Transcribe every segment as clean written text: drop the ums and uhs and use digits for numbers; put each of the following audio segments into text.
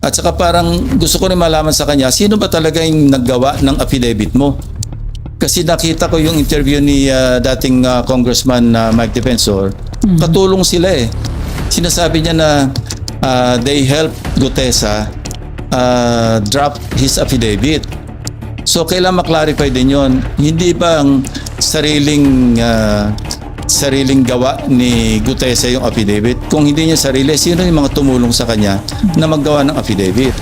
At saka parang gusto ko rin malaman sa kanya, sino ba talaga yung naggawa ng affidavit mo? Kasi nakita ko yung interview ni dating Congressman Mike Defensor, katulong sila eh. Sinasabi niya na they helped Gutesa drop his affidavit. So kailangan maklarify din yon. Hindi ba ang sariling gawa ni Gutesa yung affidavit? Kung hindi niya sarili, sino yung mga tumulong sa kanya na maggawa ng affidavit?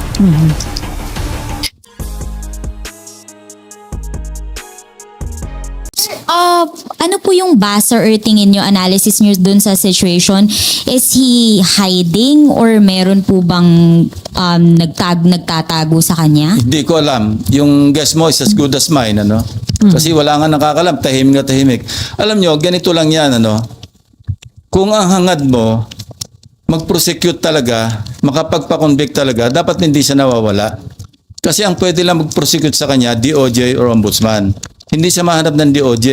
Ano po yung basa or tingin nyo, analysis nyo dun sa situation? Is he hiding or meron po bang nagtatago sa kanya? Hindi ko alam. Yung guess mo is as good as mine, ano? Kasi wala nga nakakalam, tahimik na tahimik. Alam nyo, ganito lang yan, ano? Kung ang hangad mo, mag-prosecute talaga, makapagpa-convict talaga, dapat hindi siya nawawala. Kasi ang pwede lang mag-prosecute sa kanya, DOJ or Ombudsman. Hindi siya mahanap ng DOJ.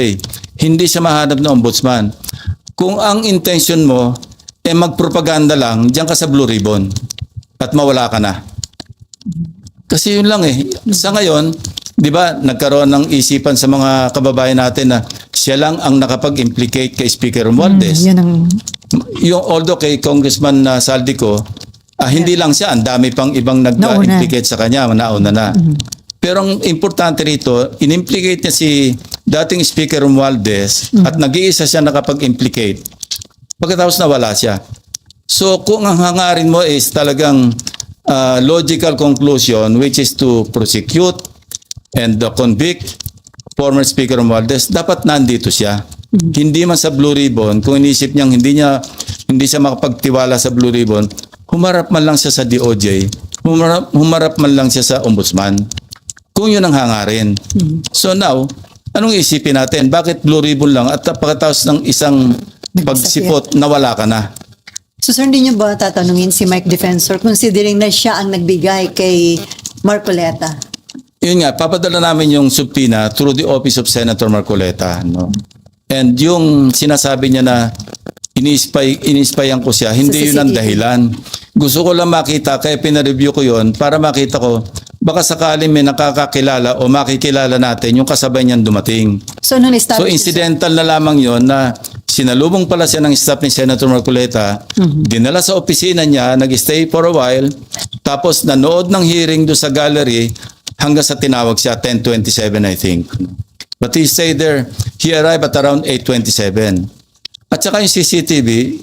Hindi siya mahanap ng Ombudsman. Kung ang intention mo, magpropaganda lang, diyan ka sa Blue Ribbon at mawala ka na. Kasi yun lang eh. Sa ngayon, di ba, nagkaroon ng isipan sa mga kababayan natin na siya lang ang nakapag-implicate kay Speaker Romualdez. Yung although kay Congressman Saldico, hindi lang siya, ang dami pang ibang nag-implicate sa kanya, nauna na. Pero ang importante rito, in-implicate niya si dating Speaker Romualdez at nag-iisa siya nakapag-implicate. Pagkatapos nawala siya. So kung ang hangarin mo is talagang logical conclusion, which is to prosecute and convict former Speaker Romualdez, dapat nandito siya. Hindi man sa Blue Ribbon, kung inisip niyang hindi siya makapagtiwala sa Blue Ribbon, humarap man lang siya sa DOJ, humarap man lang siya sa Ombudsman. Kung yun ang hangarin. So now, anong isipin natin? Bakit Blue Ribbon lang at pagkatapos ng isang pagsipot, nawala ka na? So sir, hindi niyo ba tatanungin si Mike Defensor considering na siya ang nagbigay kay Marcoleta? Yun nga, papadala namin yung subpoena through the office of Senator Marcoleta. No? And yung sinasabi niya na ini-spyan ko siya, hindi yun ang dahilan. Gusto ko lang makita, kaya pinareview ko yun para makita ko, baka sakaling may nakakakilala o makikilala natin yung kasabay niyan dumating. So incidental na lamang yon na sinalubong pala siya ng staff ni Senator Marcoleta, dinala sa opisina niya, nag-stay for a while, tapos nanood ng hearing doon sa gallery hanggang sa tinawag siya 10:27 I think. But he stayed there. He arrived at around 8:27. At saka yung CCTV,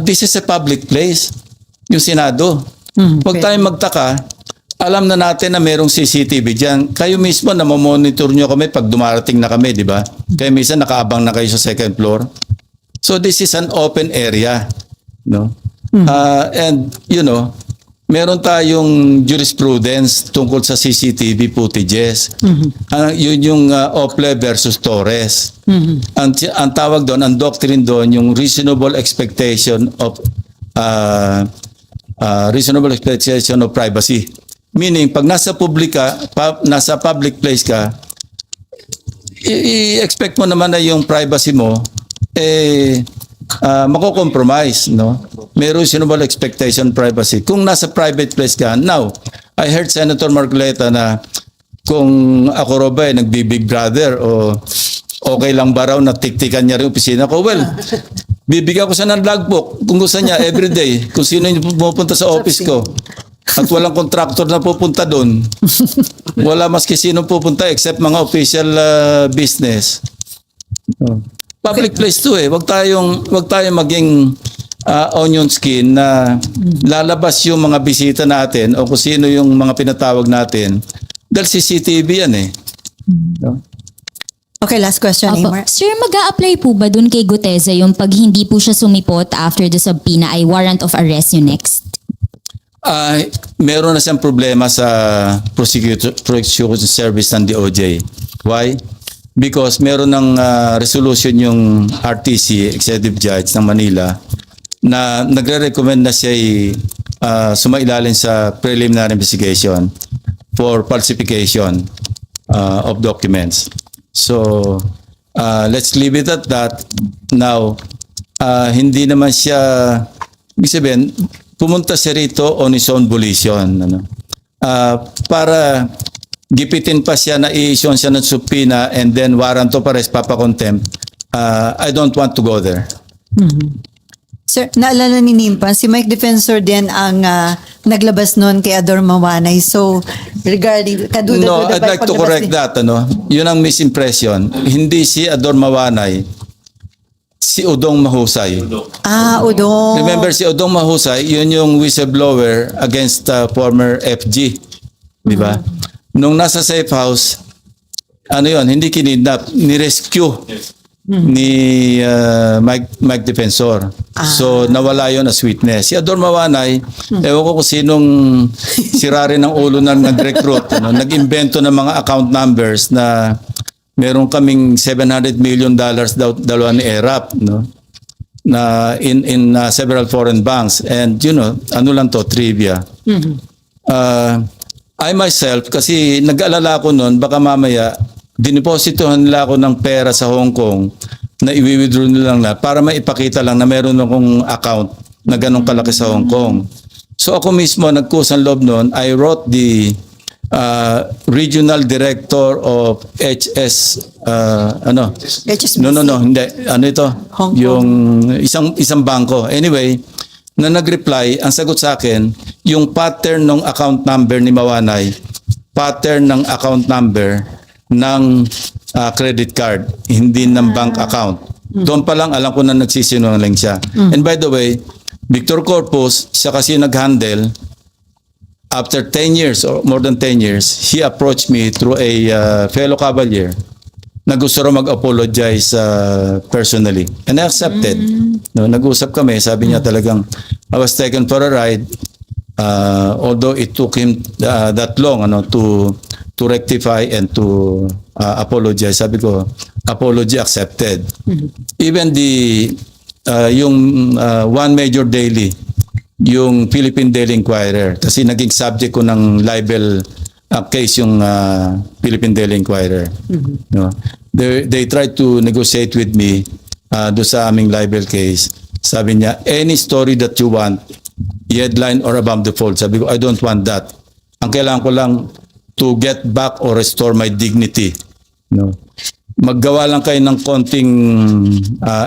this is a public place. Yung Senado. Huwag tayong magtaka. Alam na natin na merong CCTV dyan. Kayo mismo na mamonitor nyo kami pag dumarating na kami, di ba? Kaya minsan nakaabang na kayo sa second floor. So this is an open area. No? And you know, meron tayong jurisprudence tungkol sa CCTV footages. Yun yung Ople versus Torres. Ang tawag doon, ang doctrine doon, yung reasonable expectation of privacy. Meaning, pag nasa public place ka, i-expect mo naman na yung privacy mo mako-compromise, no? May reasonable expectation privacy. Kung nasa private place ka, now, I heard Senator Marcoleta na kung ako raw ba nagbi-Big Brother o okay lang ba raw na tiktikan niya rin opisina ko? Well, bibigyan ko siya ng logbook kung gusto niya everyday kung sino yung pupunta sa office ko. At walang contractor na pupunta doon. Wala maski sino pupunta except mga official business. Public place to eh. Wag tayong maging onion skin na lalabas yung mga bisita natin o kung sino yung mga pinatawag natin. Dahil CCTV yan eh. Okay, last question, Amar. Sir, mag-a-apply po ba dun kay Gutesa yung pag hindi po siya sumipot after the subpoena ay warrant of arrest yung next? Meron na siyang problema sa prosecution service ng DOJ. Why? Because meron ng resolution yung RTC, Executive Judge ng Manila, na nagre-recommend na siya sumailalim sa preliminary investigation for falsification of documents. So, let's leave it at that. Now, hindi naman siya, ibig sabihin, pumunta siya rito on his own volition. Ano? Para gipitin pa siya na i-issue siya ng subpoena and then warrant of arrest, papakontempt. I don't want to go there. Sir, naalala ni Nimpa, si Mike Defensor din ang naglabas noon kay Ador Mawanay. So, regarding kaduda-duda No, I'd ba like to paglabas correct ni- that. Ano? Yun ang misimpression. Hindi si Ador Mawanay, si Udong Mahusay. Udong. Remember si Udong Mahusay, yun yung whistleblower against former FG. Di ba? Nung nasa safe house, ano yun, hindi kinidnap, ni-rescue ni Mike Defensor. So nawala yon as witness. Si Ador Mawanay, ewan ko kung sinong sirari ng ulo na nag-recruit, ano, nag-invento ng mga account numbers na meron kaming $700 million daw dalawa ni ERAP, no? Na in several foreign banks, and ano lang to, trivia. I myself, kasi nag-alala ko noon, baka mamaya dinipositohan nila ako ng pera sa Hong Kong na i-withdraw nila lang na para maipakita lang na meron akong account na ganong kalaki sa Hong Kong. So ako mismo nagkusang loob noon, I wrote the regional director of HS HSBC. No, hindi. Ano ito? Hong Kong. Yung isang bangko. Anyway, na nag-reply, ang sagot sa akin, yung pattern ng account number ni Mawanay, pattern ng account number ng credit card, hindi ng bank account. Doon pa lang alam ko na nagsisinungaling siya. And by the way, Victor Corpus, siya kasi nag-handle. After 10 years or more than 10 years, he approached me through a fellow cavalier na gusto raw mag-apologize personally. And I accepted. No, nag-usap kami, sabi niya talagang, I was taken for a ride, although it took him that long to rectify and to apologize. Sabi ko, apology accepted. Even yung one major daily, yung Philippine Daily Inquirer, kasi naging subject ko ng libel case yung Philippine Daily Inquirer. No? They tried to negotiate with me do sa aming libel case. Sabi niya, any story that you want, headline or above the fold. Sabi ko, I don't want that. Ang kailangan ko lang to get back or restore my dignity. No? Maggawa lang kayo ng konting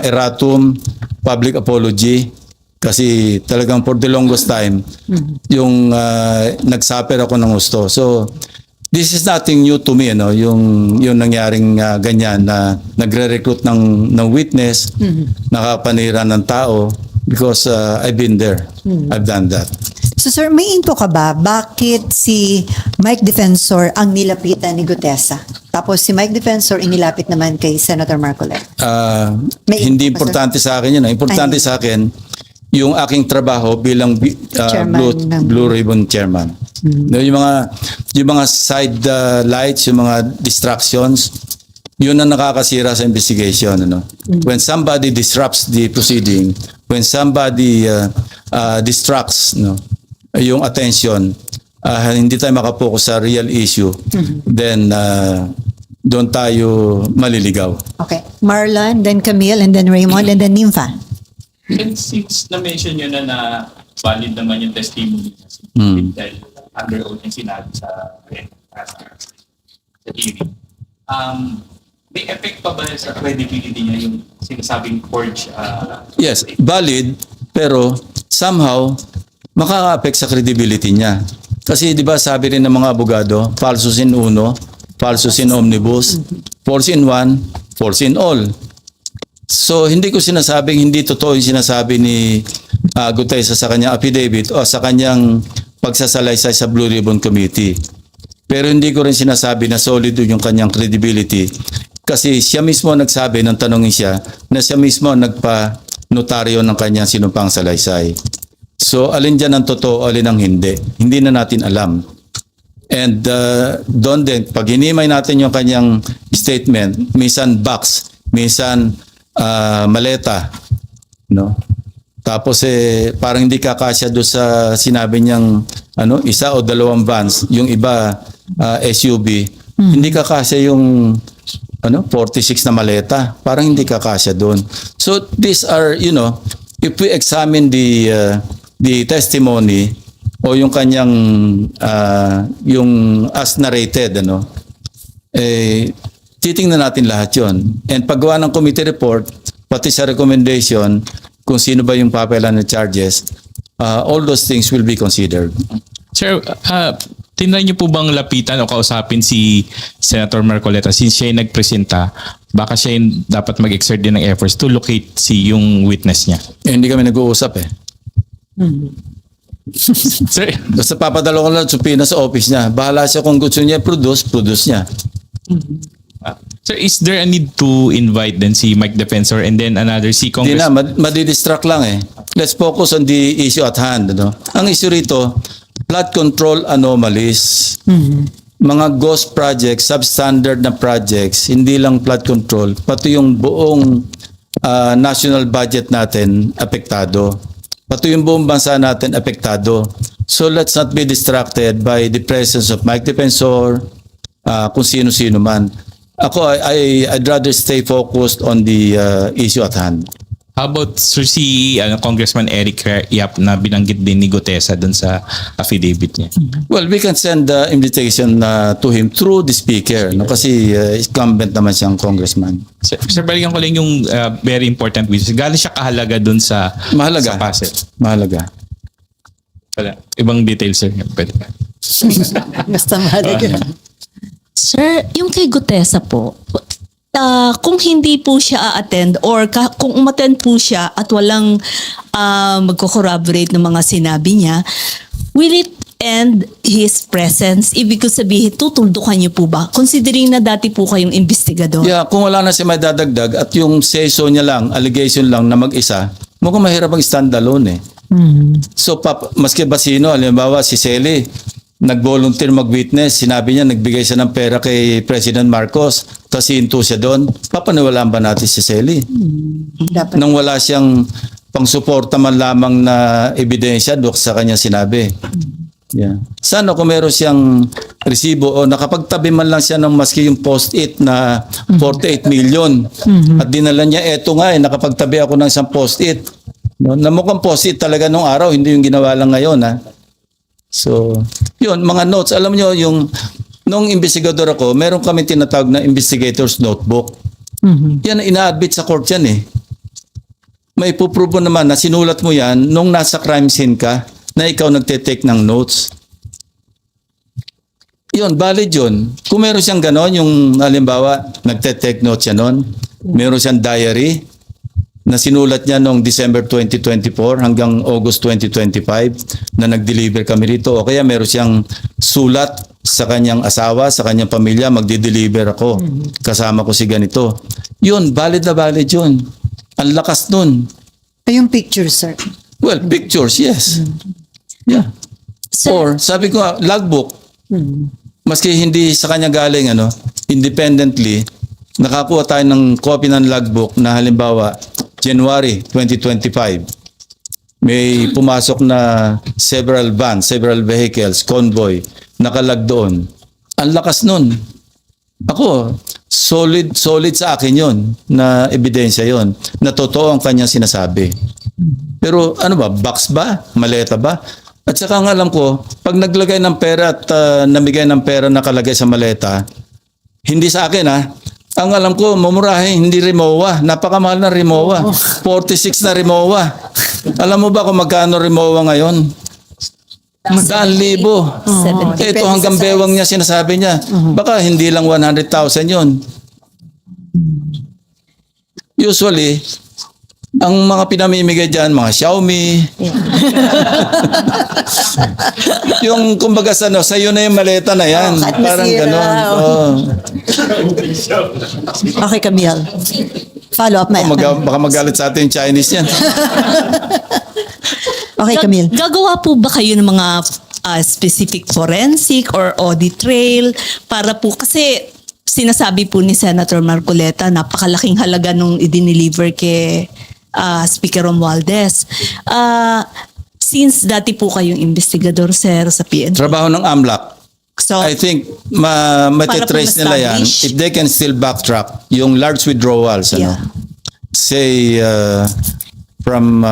erratum, public apology, kasi talagang for the longest time, yung nagsuffer ako ng gusto. So, this is nothing new to me, yung nangyaring ganyan na nagre-recruit ng witness, nakapanira ng tao, because I've been there. I've done that. So sir, may info ka ba? Bakit si Mike Defensor ang nilapitan ni Gutesa? Tapos si Mike Defensor inilapit naman kay Senator Marcoleta. May Hindi info ba, sir? importante sa akin yun. Importante sa akin, yung aking trabaho bilang Chairman Blue Ribbon Chairman. No, yung mga side lights, yung mga distractions, yun ang nakakasira sa investigation. When somebody disrupts the proceeding, when somebody distracts yung attention, hindi tayo makapokus sa real issue, then doon tayo maliligaw. Okay. Marlon, then Camille, and then Raymond, and then Nympha. And since na-mention nyo na valid naman yung testimony niya si dahil under oath yung sinabi sa hearing, may effect pa ba sa credibility niya yung sinasabing forge? Yes, valid, pero somehow makaka-affect sa credibility niya. Kasi 'di ba sabi rin ng mga abogado, falsus in uno, falsus in omnibus, false in one, false in all. So hindi ko sinasabing hindi totoo yung sinasabi ni Gutesa sa kanyang affidavit o sa kanyang pagsasalaysay sa Blue Ribbon Committee. Pero hindi ko rin sinasabi na solid yung kanyang credibility kasi siya mismo nagsabi nang tanongin siya na siya mismo nagpa-notaryo ng kanyang sinumpang salaysay. So alin dyan ang totoo, alin ang hindi. Hindi na natin alam. And doon din, pag hinimay natin yung kanyang statement, minsan box, minsan maleta, no? Tapos parang hindi kakasya doon sa sinabi niyang isa o dalawang vans, yung iba SUV, hindi kakasya yung 46 na maleta, parang hindi kakasya doon. So these are, if we examine the testimony o yung kanyang yung as narrated, ano, titingnan natin lahat yon. And paggawa ng committee report, pati sa recommendation, kung sino ba yung papelan ng charges, all those things will be considered. Sir, tinry niyo po bang lapitan o kausapin si Senator Marcoleta since siya yung nagpresenta? Baka siya yung dapat mag-exert din ng efforts to locate yung witness niya. Hindi kami nag-uusap eh. Sir, Basta papadala ko lang subpoena sa office niya. Bahala siya kung gusto niya produce niya. sir, is there a need to invite then si Mike Defensor and then another si Hindi Congress? na, madidistract lang eh. Let's focus on the issue at hand. Ano? Ang issue rito, flood control anomalies. Mga ghost projects, substandard na projects, hindi lang flood control, pati yung buong national budget natin apektado. Pati yung buong bansa natin apektado. So let's not be distracted by the presence of Mike Defensor, kung sino-sino man. Ako, I'd rather stay focused on the issue at hand. How about sir, si Congressman Eric Yap na binanggit din ni Gutesa dun sa affidavit niya? Well, we can send the invitation to him through the speaker, no? Kasi incumbent naman siyang congressman. Sir, balikan ko lang yung very important witness. Gaano siya kahalaga dun sa Mahalaga. sa Pasig? Mahalaga. Wala. Ibang details, sir. Pwede ba? Basta mahalaga. Sir, yung kay Gutesa po, kung hindi po siya a-attend or kung umattend po siya at walang magko-corroborate ng mga sinabi niya, will it end his presence? Ibig ko sabihin, tutuldukan niyo po ba? Considering na dati po kayong investigador. Yeah, kung wala na siya may dadagdag at yung say-so niya lang, allegation lang na mag-isa, mukhang mahirap ang stand-alone eh. So, maski ba sino, halimbawa si Sally, nag-volunteer mag-witness, sinabi niya, nagbigay siya ng pera kay President Marcos, tapos hinto siya doon, papaniwalaan ba natin si Sally? Dapat. Nang wala siyang pangsuporta man lamang na ebidensya doon sa kanya sinabi. Yeah. Sana kung meron siyang resibo o nakapagtabi man lang siya ng maski yung post-it na 48 million at dinala niya, eto nga nakapagtabi ako ng isang post-it. No? Na mukhang post-it talaga nung araw, hindi yung ginawa lang ngayon ha. So, yun, mga notes. Alam nyo, nung investigador ako, meron kami tinatawag na investigator's notebook. Yan, ina-admit sa court yan eh. May puprobo naman na sinulat mo yan nung nasa crime scene ka na ikaw nagte-take ng notes. Yun, valid yun. Kung meron siyang ganon, yung halimbawa, nagte-take notes siya nun, meron siyang diary na sinulat niya noong December 2024 hanggang August 2025 na nag-deliver kami rito. O kaya meron siyang sulat sa kanyang asawa, sa kanyang pamilya, magdi-deliver ako. Kasama ko si ganito. Yun, valid na valid yun. Ang lakas nun. Yung picture, sir. Well, pictures, yes. Yeah. Or, sabi ko, logbook. Maski hindi sa kanya galing, independently, nakakuha tayo ng copy ng logbook na halimbawa, January 2025. May pumasok na several vans, several vehicles, convoy, nakalag doon. Ang lakas nun. Ako, solid sa akin yon na ebidensya yon na totoo ang kanyang sinasabi. Pero ano ba, box ba? Maleta ba? At saka ang alam ko, pag naglagay ng pera at namigay ng pera nakalagay sa maleta, hindi sa akin ang alam ko, mamurahe, hindi Rimowa. Napakamahal na Rimowa. 46 na Rimowa. Alam mo ba kung magkano Rimowa ngayon? 100,000. Ito hanggang bewang niya sinasabi niya. Baka hindi lang 100,000 yon. Usually, ang mga pinamimigay dyan, mga Xiaomi. Yung kumbaga sa'yo na yung maleta na yan. Kahit Parang masira. ganon. Oh. Okay, Camille. Follow up, Maya. Baka magalit sa atin yung Chinese yan. Okay, Camille. Gagawa po ba kayo ng mga specific forensic or audit trail para po kasi sinasabi po ni Senator Marcoleta napakalaking halaga nung i-deliver kay Speaker Romualdez. Since dati po kayong investigador, sir, sa PNP. Trabaho ng AMLAC. So, I think matitrace Para po nila yan ma-establish. if they can still backtrack yung large withdrawals. Yeah. Say from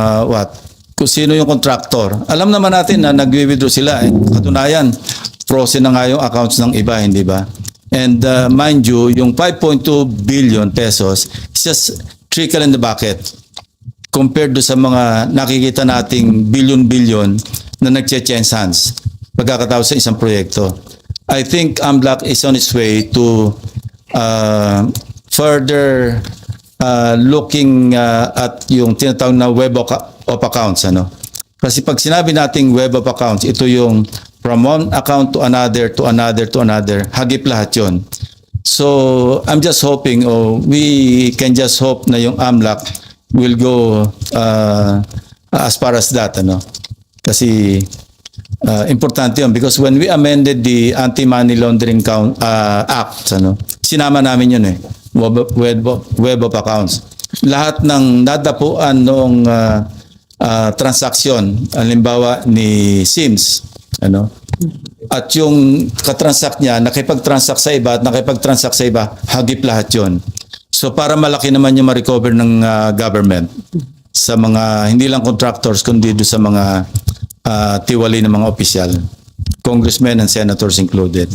kung sino yung contractor. Alam naman natin na nag-withdraw sila. Katunayan, frozen na nga yung accounts ng iba, hindi ba? And mind you, yung 5.2 billion pesos is just trickle in the bucket compared do sa mga nakikita nating billion-billion na nagche-change hands pagkakatapos sa isang proyekto. I think AMLAC is on its way to further looking at yung tinatawag na web of accounts. Kasi pag sinabi nating web of accounts, ito yung from one account to another, to another, to another, hagip lahat yun. So I'm just hoping, we can just hope na yung AMLAC will go as far as that. Kasi importante yun because when we amended the Anti-Money Laundering Act, sinama namin yun web of accounts. Lahat ng nadapuan noong transaksyon, halimbawa ni Sims, at yung katransact niya, nakipag-transact sa iba at nakipag-transact sa iba, hagip lahat yun. So para malaki naman yung ma-recover ng government sa mga, hindi lang contractors, kundi doon sa mga tiwali ng mga opisyal, congressmen and senators included.